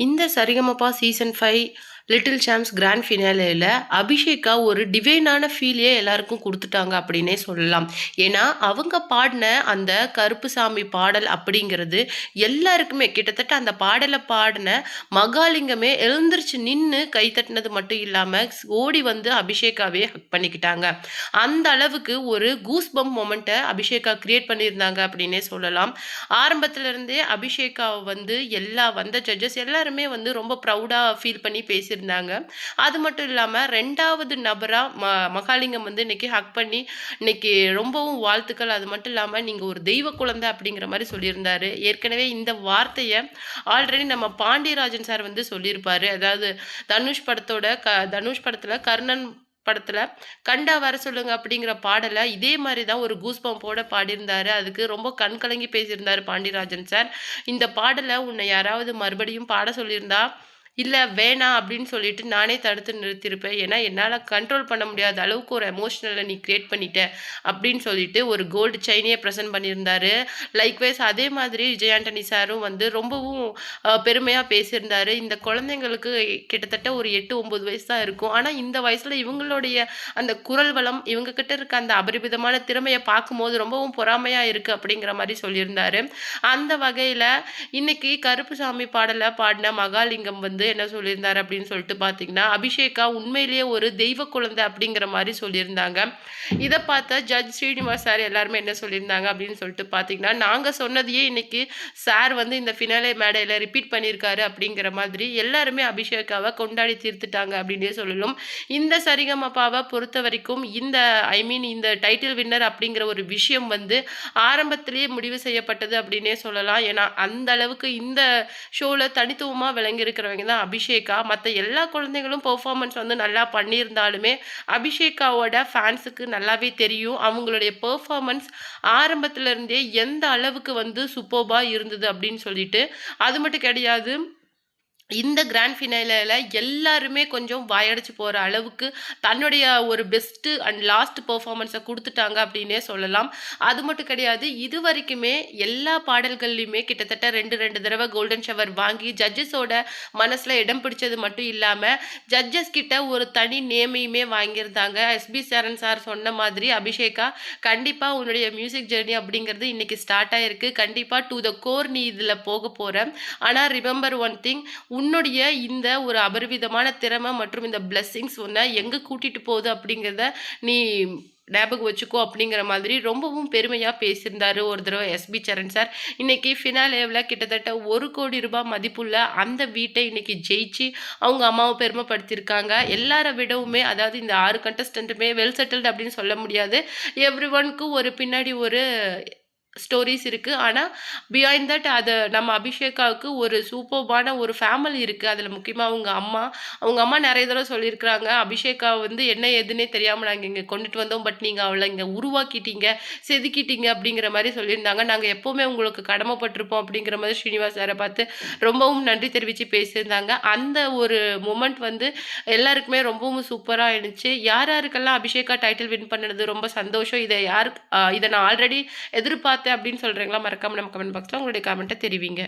இந்த Saregamapa season 5 little champs grand ஃபினாலேல அபிஷேகா ஒரு டிவைனான ஃபீலே எல்லாருக்கும் குடுத்துட்டாங்க அப்படின்னே சொல்லலாம். ஏன்னா, அவங்க பாடின அந்த கருப்புசாமி பாடல் அப்படிங்கிறது எல்லாருக்குமே கிட்டத்தட்ட அந்த பாடல பாடின மகாலிங்கமே எழுந்திருச்சு நின்னு கை தட்டினது மட்டும் இல்லாம, ஓடி வந்து அபிஷேகாவே ஹக் பண்ணிக்கிட்டாங்க. அந்த அளவுக்கு ஒரு கூஸ் பம்ப் மொமெண்ட்ட அபிஷேகா கிரியேட் பண்ணியிருந்தாங்க அப்படின்னே சொல்லலாம். ஆரம்பத்துல இருந்தே அபிஷேகாவ வந்து வந்த ஜட்ஜஸ் எல்லாருமே வந்து ரொம்ப ப்ரவுடா ஃபீல் பண்ணி பேசியிருந்தாங்க. அது மட்டும் இல்லாம 2வது நபரா மகாலிங்கம் வந்து இன்னைக்கு ஹக் பண்ணி, இன்னைக்கு ரொம்பவும் வாழ்த்துக்கள். அது மட்டும் இல்லாம நீங்க ஒரு தெய்வ குழந்தை அப்படிங்கிற மாரி சொல்லியிருந்தாரு. ஏற்கனவே இந்த வார்த்தைய ஆல்ரெடி நம்ம பாண்டியராஜன் சார் வந்து சொல்லியிருப்பாரு. அதாவது தனுஷ் படத்துல கர்ணன் படத்துல கண்டா வர சொல்லுங்க அப்படிங்கிற பாடல இதே மாரி தான் ஒரு கூஸ் பம்போட பாடியிருந்தாரு. அதுக்கு ரொம்ப கண் கலங்கி பேசியிருந்தாரு பாண்டியராஜன் சார். இந்த பாடல உன்னை யாராவது மறுபடியும் பாட சொல்லியிருந்தா, இல்ல வேணாம் அப்படின்னு சொல்லிட்டு நானே தடுத்து நிறுத்தியிருப்பேன். ஏன்னா, என்னால கண்ட்ரோல் பண்ண முடியாத அளவுக்கு ஒரு எமோஷனல நீ கிரியேட் பண்ணிட்ட அப்படின்னு சொல்லிட்டு ஒரு கோல்டு செயினயே பிரசன்ட் பண்ணியிருந்தாரு. லைக்வைஸ் அதே மாதிரி விஜய் ஆண்டனி சாரும் வந்து ரொம்பவும் பெருமையா பேசியிருந்தாரு. இந்த குழந்தைங்களுக்கு கிட்டத்தட்ட ஒரு 8, 9 வயசு தான் இருக்கும். ஆனா, இந்த வயசுல இவங்களுடைய அந்த குரல் வளம், இவங்க கிட்ட இருக்க அந்த அபரிமிதமான திறமைய பார்க்கும்போது ரொம்பவும் பொறாமையா இருக்கு அப்படிங்கிற மாரி சொல்லியிருந்தாரு. அந்த வகையில இன்னைக்கு கருப்புசாமி பாடல பாடின மகாலிங்கம் வந்து என்ன சொல்லியிருந்தாரு அப்படின்னு சொல்லிட்டு பார்த்தீங்கன்னா, அபிஷேகா உண்மையிலேயே ஒரு தெய்வ குழந்தை அப்படிங்கிற மாரி சொல்லியிருந்தாங்க. இத பார்த்த ஜட்ஜ் ஸ்ரீனிவாஸ் சார் எல்லாருமே என்ன சொல்லியிருந்தாங்க அப்படின்னு சொல்லிட்டு பார்த்தீங்கன்னா, நாங்க சொன்னதையே இன்னைக்கு சார் வந்து இந்த ஃபினாலே மேடையில ரிப்பீட் பண்ணியிருக்காரு அப்படிங்கிற மாதிரி எல்லாருமே அபிஷேகாவ கொண்டாடி தீர்த்துட்டாங்க அப்படின்னே சொல்லலாம். இந்த சரிகமபாவ பொறுத்தவரைக்கும் இந்த டைட்டில் வின்னர் அப்படிங்கிற ஒரு விஷயம் வந்து ஆரம்பத்திலேயே முடிவு செய்யப்பட்டது அப்படின்னே சொல்லலாம். ஏன்னா, அந்த அளவுக்கு இந்த ஷோல தனித்துவமா விளங்கியிருக்கிறவங்க தான் அபிஷேகா. மத்த எல்லா குழந்தைகளும் பெர்ஃபார்மன்ஸ் வந்து நல்லா பண்ணியிருந்தாலுமே, அபிஷேகாவோட ஃபேன்ஸுக்கு நல்லாவே தெரியும். அவங்களுடைய பெர்ஃபார்மன்ஸ் ஆரம்பத்துல இருந்தே எந்த அளவுக்கு வந்து சூப்பர்பா இருந்தது அப்படின்னு சொல்லிட்டு. அது மட்டும் கிடையாது. இந்த கிராண்ட் ஃபினாலேல எல்லாருமே கொஞ்சம் வாயடைச்சு போற அளவுக்கு தன்னுடைய ஒரு பெஸ்ட் அண்ட் லாஸ்ட் பெர்ஃபார்மன்ஸ குடுத்துட்டாங்க அப்படின்னே சொல்லலாம். அது மட்டும் கிடையாது. இதுவரைக்குமே எல்லா பாடல்கள்லயுமே கிட்டத்தட்ட 2 தடவ கோல்டன் ஷவர் வாங்கி ஜட்ஜஸோட மனசுல இடம் பிடிச்சது மட்டும் இல்லாம, ஜட்ஜஸ் கிட்ட ஒரு தனி நேமையுமே வாங்கியிருந்தாங்க. எஸ்பி சரண் சார் சொன்ன மாதிரி, "அபிஷேகா, கண்டிப்பா உன்னுடைய மியூசிக் ஜர்னி அப்படிங்கிறது இன்னைக்கு ஸ்டார்ட் ஆயிருக்கு. கண்டிப்பா டூ த கோர் நீ இதுல போகப் போற. ஆனா ரிமெம்பர் ஒன் திங், உன்னுடைய இந்த ஒரு அபரிவிதமான திறமை மற்றும் இந்த பிளெஸ்ஸிங்ஸ் உன்ன எங்க கூட்டிட்டு போகுது அப்படிங்கிறத நீ ஞாபகம் வச்சுக்கோ" அப்படிங்கிற மாதிரி ரொம்பவும் பெருமையா பேசியிருந்தாரு ஒரு தடவ எஸ்பி சரண் சார். இன்னைக்கு ஃபினாலேவுல கிட்டத்தட்ட ரூ. 1,00,00,000 மதிப்புள்ள அந்த வீட்டை இன்னைக்கு ஜெயிச்சு அவங்க அம்மாவ பெருமைப்படுத்தியிருக்காங்க. எல்லார விடவுமே, அதாவது இந்த 6 கண்டஸ்டன்ட்டுமே வெல் செட்டில்டு அப்படின்னு சொல்ல முடியாது. எவ்ரி ஒன்க்கு ஒரு பின்னாடி ஒரு ஸ்டோரீஸ் இருக்கு. ஆனா, பிஹைண்ட் தட் நம்ம அபிஷேகாவுக்கு ஒரு சூப்பர்பான ஒரு ஃபேமிலி இருக்கு. அதுல முக்கியமா அவங்க அம்மா நெறைய தடவ சொல்லியிருக்கிறாங்க. அபிஷேகா வந்து என்ன ஏதுன்னே தெரியாம நாங்க இங்க கொண்டுட்டு வந்தோம். பட் நீங்க அவள இங்க உருவாக்கிட்டீங்க, செதுக்கிட்டீங்க அப்படிங்கிற மாரி சொல்லியிருந்தாங்க. நாங்க எப்பவுமே உங்களுக்கு கடமைப்பட்டுருப்போம் அப்படிங்கிற மாரி ஸ்ரீனிவாஸ் சார பார்த்து ரொம்பவும் நன்றி தெரிவிச்சு பேசியிருந்தாங்க. அந்த ஒரு மொமெண்ட் வந்து எல்லாருக்குமே ரொம்பவும் சூப்பரா இருந்துச்சு. யார் யாருக்கெல்லாம் அபிஷேகா டைட்டில் வின் பண்ணுனது ரொம்ப சந்தோஷம். இத நான் ஆல்ரெடி எதிர்பார்த்தேன் அப்படின்னு சொல்றீங்களா? மறக்காம நம்ம கமெண்ட் பாக்ஸ்ல உங்களுடைய கமெண்ட்ட தெரிவிங்க.